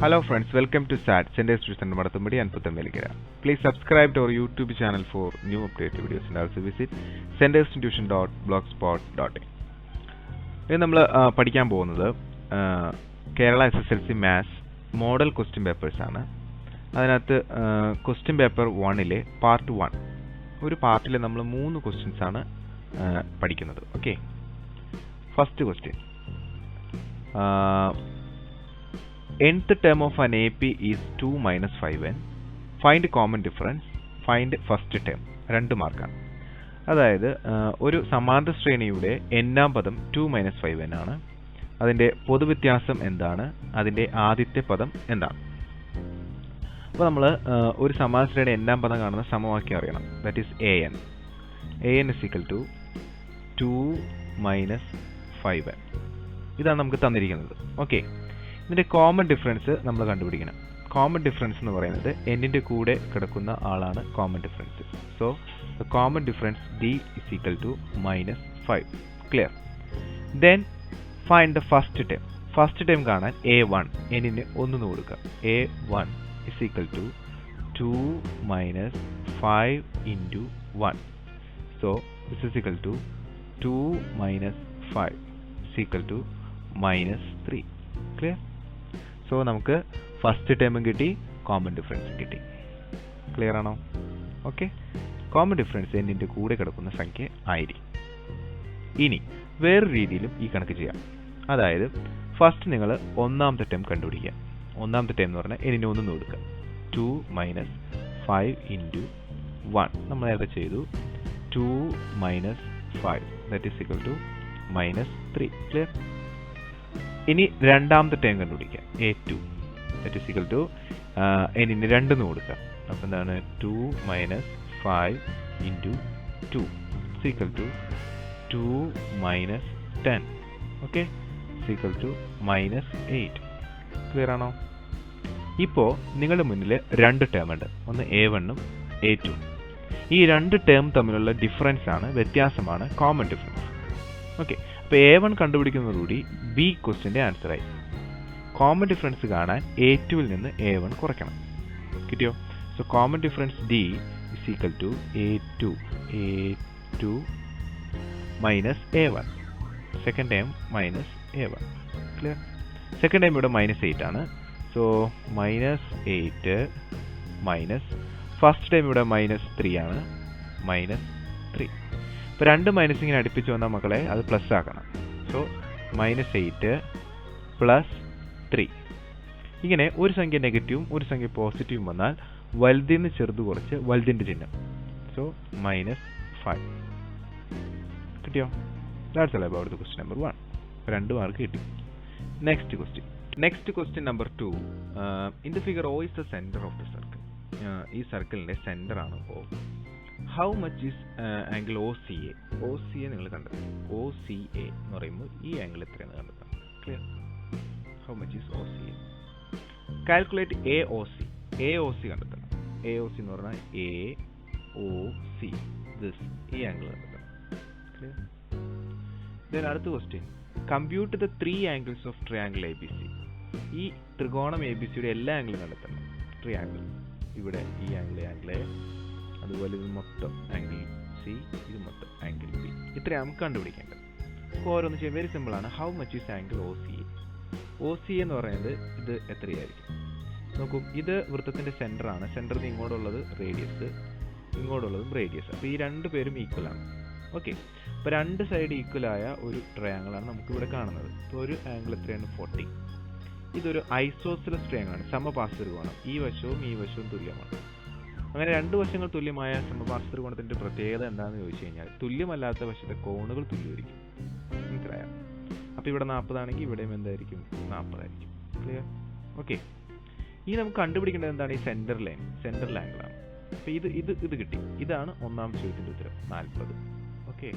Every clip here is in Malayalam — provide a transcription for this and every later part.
Hello friends, welcome to SAT, Centers Tuition Madathambadi and Puthamelikara. Please subscribe to our YouTube channel for new updated videos and also visit centersintuition.blogspot.in. ഇന്ന് നമ്മൾ പഠിക്കാൻ പോകുന്നത് Kerala SSLC maths model question papers ആണ്. അതിനകത്ത് ക്വസ്റ്റ്യൻ പേപ്പർ 1-ലെ പാർട്ട് 1 ഒരു പാർട്ടിൽ നമ്മൾ 3 ക്വസ്റ്റ്യൻസ് ആണ് പഠിക്കുന്നത്. Okay, first question, nth term of an AP is 2 minus 5n. Find common difference. Find first term. 2 മാർക്കാണ്. അതായത് ഒരു സമാന്തര ശ്രേണിയുടെ n-ാം പദം 2 minus 5n ആണ്. അതിൻ്റെ പൊതുവ്യത്യാസം എന്താണ്? അതിൻ്റെ ആദ്യത്തെ പദം എന്താണ്? അപ്പോൾ നമ്മൾ ഒരു സമാന്തര ശ്രേണി n-ാം പദം കാണുന്ന സമവാക്യം അറിയണം. That is an. an is equal to 2 minus 5n. ഇതാണ് നമുക്ക് തന്നിരിക്കുന്നത്. ഓക്കെ, ഇതിൻ്റെ കോമൺ ഡിഫറൻസ് നമ്മൾ കണ്ടുപിടിക്കണം. കോമൺ ഡിഫറൻസ് എന്ന് പറയുന്നത് എന്നിൻ്റെ കൂടെ കിടക്കുന്ന ആളാണ് common difference. So the common difference d is equal to minus 5. Clear? Then find the first term. First term കാണാൻ a1 എന്നിന് 1 കൊടുക്കുക. a1 is equal to 2 minus 5 into 1. So this is equal to 2 minus 5 is equal to minus 3. Clear? So നമുക്ക് ഫസ്റ്റ് ടേമും കിട്ടി, കോമൺ ഡിഫറൻസും കിട്ടി. ക്ലിയർ ആണോ? ഓക്കെ, കോമൺ ഡിഫറൻസ് എന്നിൻ്റെ കൂടെ കിടക്കുന്ന സംഖ്യ ആയിരിക്കും. ഇനി വേറൊരു രീതിയിലും ഈ കണക്ക് ചെയ്യാം. അതായത് ഫസ്റ്റ് നിങ്ങൾ ഒന്നാമത്തെ ടേം കണ്ടുപിടിക്കുക. ഒന്നാമത്തെ ടേം എന്ന് പറഞ്ഞാൽ എന്നിന് 1 കൊടുക്കുക. 2 മൈനസ് 5 ഇൻറ്റു 1 നമ്മൾ നേരത്തെ ചെയ്തു. 2 minus 5 that is equal to minus 3. Clear? ഇനി രണ്ടാമത്തെ ടേം കണ്ടുപിടിക്കുക. a2 that is equal to എന്നിന് 2 കൊടുക്കുക. അപ്പോൾ എന്താണ്? 2 minus 5 into 2 is equal to 2 minus 10. Okay, is equal to minus 8. Clear ആണോ? ഇപ്പോൾ നിങ്ങളുടെ മുന്നിൽ 2 ടേം ഉണ്ട്. ഒന്ന് a1ഉം a2. ഈ 2 ടേം തമ്മിലുള്ള ഡിഫറൻസ് ആണ്, വ്യത്യാസമാണ് കോമൺ ഡിഫറൻസ്. ഓക്കെ, അപ്പോൾ a1 കണ്ടുപിടിക്കുന്നതോടുകൂടി ബി ക്വസ്റ്റ്യൻ്റെ ആൻസറായി. കോമൺ ഡിഫറൻസ് കാണാൻ a2-ൽ നിന്ന് a1 കുറയ്ക്കണം. കിട്ടിയോ? So common difference d is equal to a2 minus a1. Second time minus a1. Clear? Second time ഇവിടെ മൈനസ് 8 ആണ്. So minus 8 minus first time ഇവിടെ മൈനസ് 3 ആണ്. മൈനസ് 3. ഇപ്പോൾ 2 മൈനസ് ഇങ്ങനെ അടുപ്പിച്ച് വന്നാൽ മക്കളെ അത് പ്ലസ് ആക്കണം. So minus 8 plus 3. ഇങ്ങനെ ഒരു സംഖ്യ നെഗറ്റീവും ഒരു സംഖ്യ പോസിറ്റീവും വന്നാൽ വലുതിൽ നിന്ന് ചെറുത് കുറച്ച് വലുതിൻ്റെ ചിഹ്നം. So minus 5. കിട്ടിയോ? That's all about the question number 1. 2 mark കിട്ടി. Next question number 2. In the figure O is the center of the circle. ഈ സർക്കിളിൻ്റെ സെൻറ്ററാണ് O. How much is angle OCA? OCA നിങ്ങൾ കണ്ടെത്തും. OCA എന്ന് പറയുമ്പോൾ ഈ ആംഗിൾ എത്രയാണ് കണ്ടെത്താം. Clear? How much is OCA? Calculate AOC. AOC കണ്ടെത്തണം. AOC എന്ന് പറഞ്ഞാൽ AOC ദിസ്, ഈ ആംഗിൾ കണ്ടെത്തണം. ക്ലിയർ? ദെൻ അടുത്ത question, compute the 3 angles of triangle ABC. ഈ ത്രികോണം ABCയുടെ എല്ലാ ആംഗിളും കണ്ടെത്തണം. ട്രയാംഗിൾ ഇവിടെ ഈ ആംഗിൾ A, അതുപോലെ ഇത് മൊത്തം ആംഗിൾ C, ഇത് മൊത്തം ആംഗിൾ B. ഇത്രയാണ് നമുക്ക് കണ്ടുപിടിക്കേണ്ടത്. അപ്പോൾ ഓരോന്ന് ചെയ്യാൻ വെരി സിമ്പിളാണ്. How much is angle OCA? OCA എന്ന് പറയുന്നത് ഇത് എത്രയായിരിക്കും നോക്കൂ. ഇത് വൃത്തത്തിൻ്റെ സെൻറ്ററാണ്. സെൻറ്ററിൽ നിന്ന് ഇങ്ങോട്ടുള്ളത് റേഡിയസ്, ഇങ്ങോട്ടുള്ളതും റേഡിയസ്. അപ്പോൾ ഈ 2 പേരും ഈക്വലാണ്. ഓക്കെ, അപ്പോൾ 2 സൈഡ് ഈക്വലായ ഒരു ട്രയാങ്കിളാണ് നമുക്കിവിടെ കാണുന്നത്. ഇപ്പോൾ ഒരു ആംഗിൾ എത്രയാണ്? 40. ഇതൊരു ഐസോസിലസ് ട്രയാങ്കിളാണ്, സമപാർശ്വത്രികോണം. ഈ വശവും ഈ വശവും തുല്യമാണ്. അങ്ങനെ 2 വശങ്ങൾ തുല്യമായ സമപാർശ്വത്രികോണത്തിൻ്റെ പ്രത്യേകത എന്താണെന്ന് ചോദിച്ചു കഴിഞ്ഞാൽ തുല്യമല്ലാത്ത വശത്തെ കോണുകൾ തുല്യമായിരിക്കും. മനസ്സിലായോ? അപ്പോൾ ഇവിടെ 40 ആണെങ്കിൽ ഇവിടെയും എന്തായിരിക്കും? 40 ആയിരിക്കും. ക്ലിയർ? ഓക്കെ, ഇനി നമുക്ക് കണ്ടുപിടിക്കേണ്ടത് എന്താണ്? ഈ സെൻറ്റർ ലൈൻ, സെൻട്രൽ ആംഗിളാണ്. അപ്പോൾ ഇത് കിട്ടി. ഇതാണ് ഒന്നാമത്തെ ചോദ്യത്തിൻ്റെ ഉത്തരം, 40. Okay,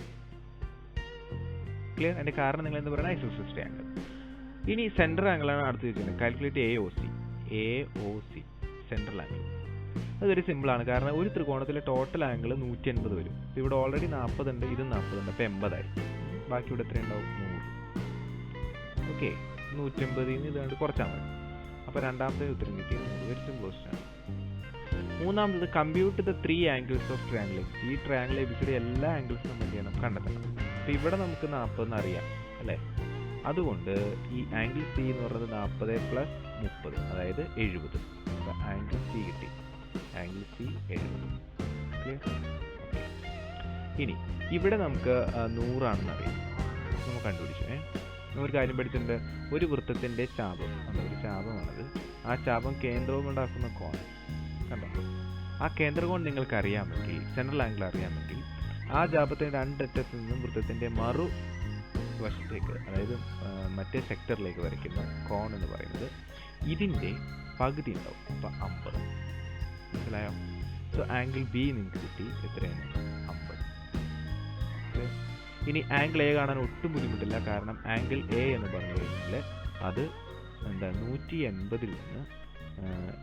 clear? അതിൻ്റെ കാരണം നിങ്ങൾ എന്താ പറയുക? Isosceles triangle. ഇനി സെൻട്രൽ ആംഗിളാണ് അടുത്ത് ചോദിച്ചത്. Calculate AOC central angle. അത് വെരി സിമ്പിളാണ്. കാരണം ഒരു ത്രികോണത്തിലെ ടോട്ടൽ ആംഗിൾ 180 വരും. ഇവിടെ ഓൾറെഡി 40 ഉണ്ട്, ഇതും 40 ഉണ്ട്. അപ്പോൾ 80 ആയി. ബാക്കി ഇവിടെ എത്ര ഉണ്ടാവും? 100. ഓക്കെ, 180 ഇതാണ്ട് കുറച്ചാൽ മതി. അപ്പോൾ രണ്ടാമത്തെ ഉത്തരം കിട്ടിയത് വെരി സിമ്പിൾ ക്വസ്റ്റ്യൻ ആണ്. മൂന്നാമത്തത് compute the 3 angles of triangle A B C. ഈ ട്രയാങ്കിൾ എ ബി സിയുടെ എല്ലാ ആംഗിൾസും നമ്മൾ എന്ത് ചെയ്യണം, കണ്ടെത്തണം. അപ്പോൾ ഇവിടെ നമുക്ക് 40 എന്ന് അറിയാം അല്ലേ. അതുകൊണ്ട് ഈ ആംഗിൾ സി എന്ന് പറയുന്നത് 40 + 30, അതായത് 70. അപ്പോൾ ആംഗിൾ സി കിട്ടി. Angle C 70. ഇനി ഇവിടെ നമുക്ക് 100 ആണെന്ന് അറിയാം. നമുക്ക് കണ്ടുപിടിച്ചു. ഒരു കാര്യം പഠിച്ചിട്ടുണ്ട്, ഒരു വൃത്തത്തിൻ്റെ ചാപം, ഒരു ചാപമാണത്. ആ ചാപം കേന്ദ്രവും ഉണ്ടാക്കുന്ന കോൺ കണ്ടോ. ആ കേന്ദ്രകോൺ നിങ്ങൾക്ക് അറിയാമെങ്കിൽ, സെൻട്രൽ ആംഗിൾ അറിയാമെങ്കിൽ, ആ ചാപത്തിൻ്റെ രണ്ടറ്റത്ത് നിന്നും വൃത്തത്തിൻ്റെ മറു വശത്തേക്ക്, അതായത് മറ്റേ സെക്ടറിലേക്ക് വരയ്ക്കുന്ന കോൺ എന്ന് പറയുന്നത് ഇതിൻ്റെ പകുതി ഉണ്ടാവും. അപ്പം 50. മനസ്സിലായോ? സോ ആംഗിൾ ബി നിങ്ങൾക്ക് കിട്ടി. എത്രയാണ്? 50. ഇനി ആംഗിൾ എ കാണാൻ ഒട്ടും ബുദ്ധിമുട്ടില്ല. കാരണം ആംഗിൾ എ എന്ന് പറഞ്ഞു കഴിഞ്ഞാൽ അത് 180 നിന്ന്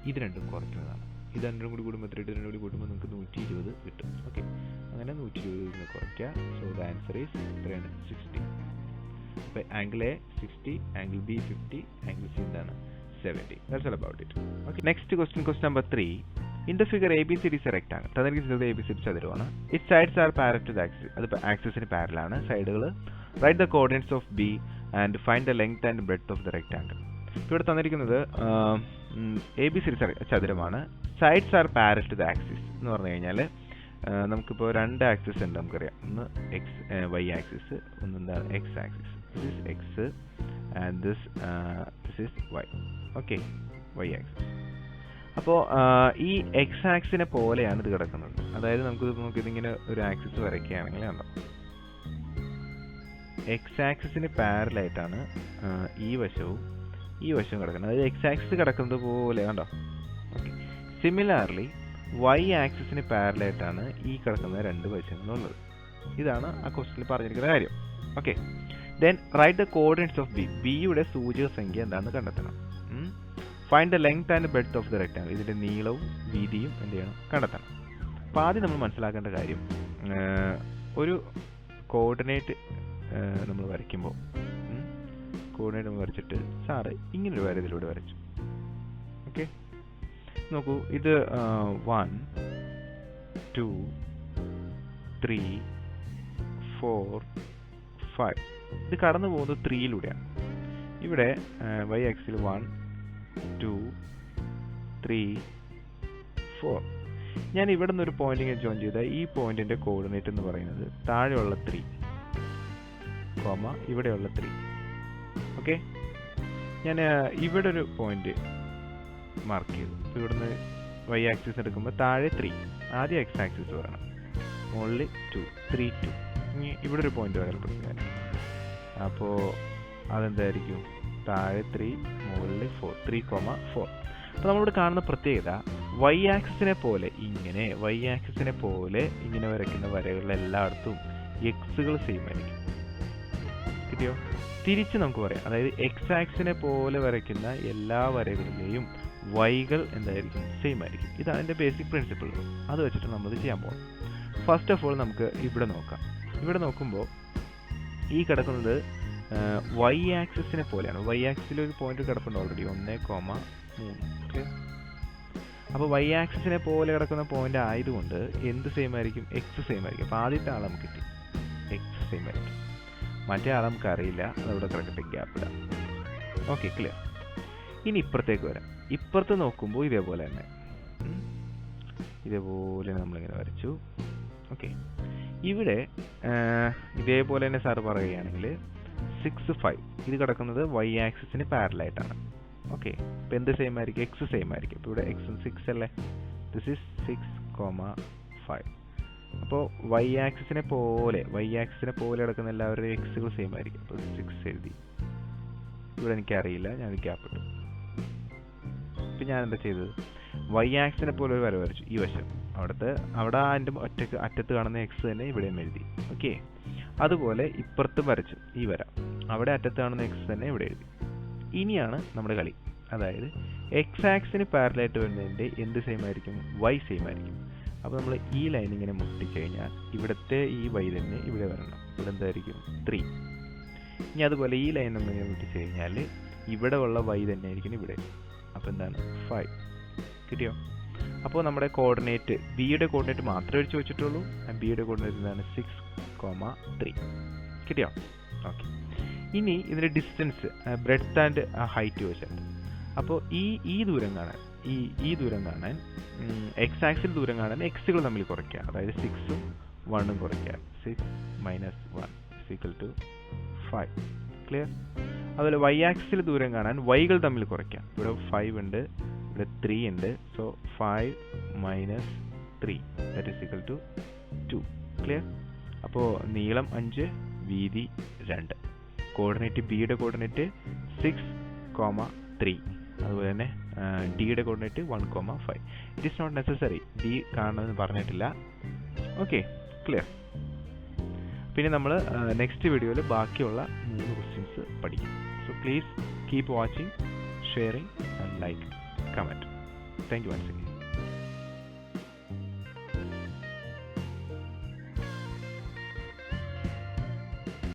ഇത് രണ്ടും കുറയ്ക്കുന്നതാണ്. ഇത് രണ്ടും കൂടി കൂടുമ്പോൾ ഇത് രണ്ടും കൂടി കൂടുമ്പോൾ നിങ്ങൾക്ക് 120 കിട്ടും. ഓക്കെ, അങ്ങനെ 120 നിന്ന് കുറയ്ക്കുക. സോ ദ ആൻസർ ഈസ് എത്രയാണ്? 60. അപ്പോൾ angle A 60, angle B 50, angle C എന്താണ്? 70. That's all about it. Okay, next question number 3. In the figure ABCD is a rectangle. തന്നിരിക്കുന്നത് ABCD ചതുരമാണ്. Its sides are parallel to the axis. അത് ആക്സിസിന് പാരലൽ ആണ്. സൈഡുകൾ. Write the coordinates of B and find the length and breadth of the rectangle. ഇവിടെ തന്നിരിക്കുന്നത് ABCD ചതുരമാണ്. Sides are parallel to the axis എന്ന് പറഞ്ഞു കഴിഞ്ഞാൽ നമുക്കിപ്പോൾ 2 ആക്സിസ് ഉണ്ട്, നമുക്കറിയാം. ഒന്ന് y ആക്സിസ്, ഒന്ന് എന്താണ് x axis. This is x and this is y. Okay, y axis. അപ്പോൾ ഈ എക്സ് ആക്സിനെ പോലെയാണ് ഇത് കിടക്കുന്നത്. അതായത് നമുക്കിതിങ്ങനെ ഒരു ആക്സിസ് വരയ്ക്കുകയാണെങ്കിൽ കണ്ടോ, എക്സ് ആക്സിസിന് പാരലായിട്ടാണ് ഈ വശവും കിടക്കുന്നത്. അതായത് എക്സ് ആക്സിസ് കിടക്കുന്നത് പോലെ കണ്ടോ. ഓക്കെ, സിമിലാർലി വൈ ആക്സിസിന് പാരലായിട്ടാണ് ഈ കിടക്കുന്ന 2 വശങ്ങളുള്ളത്. ഇതാണ് ആ ക്വസ്റ്റ്യനിൽ പറഞ്ഞിരിക്കുന്ന കാര്യം. Okay, then write the coordinates of B. ബിയുടെ സൂചക സംഖ്യ എന്താണെന്ന് കണ്ടെത്തണം. Find the length and breadth of the rectangle. ഇതിൻ്റെ നീളവും വീതിയും എന്ത് ചെയ്യണം, കണ്ടെത്തണം. അപ്പോൾ ആദ്യം നമ്മൾ മനസ്സിലാക്കേണ്ട കാര്യം, ഒരു കോർഡിനേറ്റ് നമ്മൾ വരയ്ക്കുമ്പോൾ കോർഡിനേറ്റ് നമ്മൾ വരച്ചിട്ട് സാറ് ഇങ്ങനൊരു വര ഇതിലൂടെ വരച്ചു. ഓക്കെ, നോക്കൂ, ഇത് 1 2 3 4 5. ഇത് കടന്നു പോകുന്നത് 3യിലൂടെയാണ്. ഇവിടെ y ആക്സിൽ 1 2 3 4. ഞാൻ ഇവിടെ നിന്ന് ഒരു പോയിന്റ് ഇങ്ങനെ ജോയിൻ ചെയ്താൽ ഈ പോയിന്റിന്റെ കോർഡിനേറ്റ് എന്ന് പറയുന്നത് താഴെയുള്ള 3, ഇവിടെയുള്ള 3. ഓക്കെ, ഞാൻ ഇവിടെ ഒരു പോയിന്റ് മാർക്ക് ചെയ്തു. ഇവിടുന്ന് y ആക്സിസ് എടുക്കുമ്പോൾ താഴെ 3, ആദ്യം x ആക്സിസ് പറയണം, മുകളിൽ 2 3 2. ഇനി ഇവിടെ ഒരു പോയിന്റ് വരപ്പെടുത്തുക. അപ്പോൾ അതെന്തായിരിക്കും? താഴെ 3, മുകളിൽ 4, 3, 4. അപ്പോൾ നമ്മളിവിടെ കാണുന്ന പ്രത്യേകത, വൈ ആക്സിസിനെ പോലെ ഇങ്ങനെ വരയ്ക്കുന്ന വരകളിൽ എല്ലായിടത്തും എക്സുകൾ സെയിം ആയിരിക്കും. കിട്ടിയോ? തിരിച്ച് നമുക്ക് പറയാം, അതായത് എക്സ് ആക്സിനെ പോലെ വരയ്ക്കുന്ന എല്ലാ വരകളിലെയും വൈകൾ എന്തായിരിക്കും? സെയിം ആയിരിക്കും. ഇതാണ് എൻ്റെ ബേസിക് പ്രിൻസിപ്പിൾ. അത് വെച്ചിട്ട് നമ്മൾ ചെയ്യാൻ പോകും. ഫസ്റ്റ് ഓഫ് ഓൾ നമുക്ക് ഇവിടെ നോക്കാം. ഇവിടെ നോക്കുമ്പോൾ ഈ കിടക്കുന്നത് വൈ ആക്സിസിനെ പോലെയാണ്. വൈ ആക്സിൽ ഒരു പോയിന്റ് കിടപ്പുണ്ട് ഓൾറെഡി, 1,3. ഓക്കെ, അപ്പോൾ വൈ ആക്സിസിനെ പോലെ കിടക്കുന്ന പോയിന്റ് ആയതുകൊണ്ട് എന്ത് സെയിം ആയിരിക്കും? എക്സ് സെയിം ആയിരിക്കും. അപ്പോൾ ആദ്യത്തെ ആളെ നമുക്ക് കിട്ടി, എക്സ് സെയിം ആയിരിക്കും. മറ്റേ ആളെ നമുക്ക് അറിയില്ല, അതവിടെ കിടക്കട്ടെ, ഗ്യാപ്പ് ഇടാം. Okay, clear. ഇനി ഇപ്പുറത്തേക്ക് വരാം. ഇപ്പുറത്ത് നോക്കുമ്പോൾ ഇതേപോലെ തന്നെ നമ്മളിങ്ങനെ വരച്ചു. ഓക്കെ, ഇവിടെ ഇതേപോലെ തന്നെ സാർ പറയുകയാണെങ്കിൽ 6 5. ഇത് കിടക്കുന്നത് വൈ ആക്സിസിന് പാരലായിട്ടാണ്. ഓക്കെ, ഇപ്പം എന്ത് സെയിം ആയിരിക്കും? എക്സ് സെയിം ആയിരിക്കും. ഇപ്പോൾ ഇവിടെ എക്സും 6 അല്ലേ. This is 6, 5. അപ്പോൾ വൈ ആക്സിസിനെ പോലെ കിടക്കുന്ന എല്ലാവരുടെയും എക്സുകൾ സെയിം ആയിരിക്കും. അപ്പോൾ 6 എഴുതി. ഇവിടെ എനിക്കറിയില്ല, ഞാൻ ഗ്യാപ്പ് ഇട്ടു. ഇപ്പം ഞാൻ എന്താ ചെയ്തത്? വൈ ആക്സിനെ പോലെ ഒരു വര വരച്ചു. ഈ വശം അവിടെ അതിൻ്റെ അറ്റത്ത് കാണുന്ന എക്സ് തന്നെ ഇവിടെയും എഴുതി. ഓക്കെ, അതുപോലെ ഇപ്പുറത്തും വരച്ചു ഈ വര. അവിടെ അറ്റത്ത് കാണുന്ന എക്സ് തന്നെ ഇവിടെ എഴുതി. ഇനിയാണ് നമ്മുടെ കളി. അതായത് എക്സ് ആക്സിന് പാരലായിട്ട് വരുന്നതിൻ്റെ എന്ത് സെയിം ആയിരിക്കും? വൈ സെയിം ആയിരിക്കും. അപ്പോൾ നമ്മൾ ഈ ലൈൻ ഇങ്ങനെ മുട്ടിക്കഴിഞ്ഞാൽ ഇവിടുത്തെ ഈ വൈ തന്നെ ഇവിടെ വരണം. ഇവിടെ എന്തായിരിക്കും? 3. ഇനി അതുപോലെ ഈ ലൈൻ നമ്മൾ ഇങ്ങനെ മുട്ടിച്ച് കഴിഞ്ഞാൽ ഇവിടെ ഉള്ള വൈ തന്നെ ആയിരിക്കും ഇവിടെ. അപ്പോൾ എന്താണ് 5. കിട്ടിയോ? അപ്പോൾ നമ്മുടെ കോർഡിനേറ്റ് ബിയുടെ കോർഡിനേറ്റ് മാത്രമേ ചോദിച്ചിട്ടുള്ളൂ. ബിയുടെ കോർഡിനേറ്റ് എന്താണ് 6,3. കിട്ടിയോ? ഓക്കെ. ഇനി ഇതിൻ്റെ ഡിസ്റ്റൻസ് ബ്രെഡ്ത്ത് ആൻഡ് ഹൈറ്റ് ചോദിച്ചിട്ടുണ്ട്. അപ്പോൾ ഈ ദൂരം കാണാൻ ഈ ദൂരം കാണാൻ എക്സ് ആക്സിൽ ദൂരം കാണാൻ എക്സുകൾ തമ്മിൽ കുറയ്ക്കുക. അതായത് 6ഉം 1ഉം കുറയ്ക്കുക. 6 - 1 = 5. ക്ലിയർ? അതുപോലെ വൈ ആക്സിൽ ദൂരം കാണാൻ വൈകൾ തമ്മിൽ കുറയ്ക്കാം. ഇവിടെ 5 ഉണ്ട്, ഇവിടെ 3 ഉണ്ട്. സോ 5 - 3 = 2. ക്ലിയർ? അപ്പോൾ നീളം 5, വീതി 2. കോർഡിനേറ്റ് ബിയുടെ കോർഡിനേറ്റ് 6,3. അതുപോലെ തന്നെ ഡിയുടെ coordinate 1,5. It is not necessary D കാണണമെന്ന് പറഞ്ഞിട്ടില്ല. Okay, clear? പിന്നെ നമ്മൾ നെക്സ്റ്റ് വീഡിയോയിൽ ബാക്കിയുള്ള 3 ക്വസ്റ്റ്യൻസ് പഠിക്കും. So please keep watching, sharing and like, comment. Thank you once again.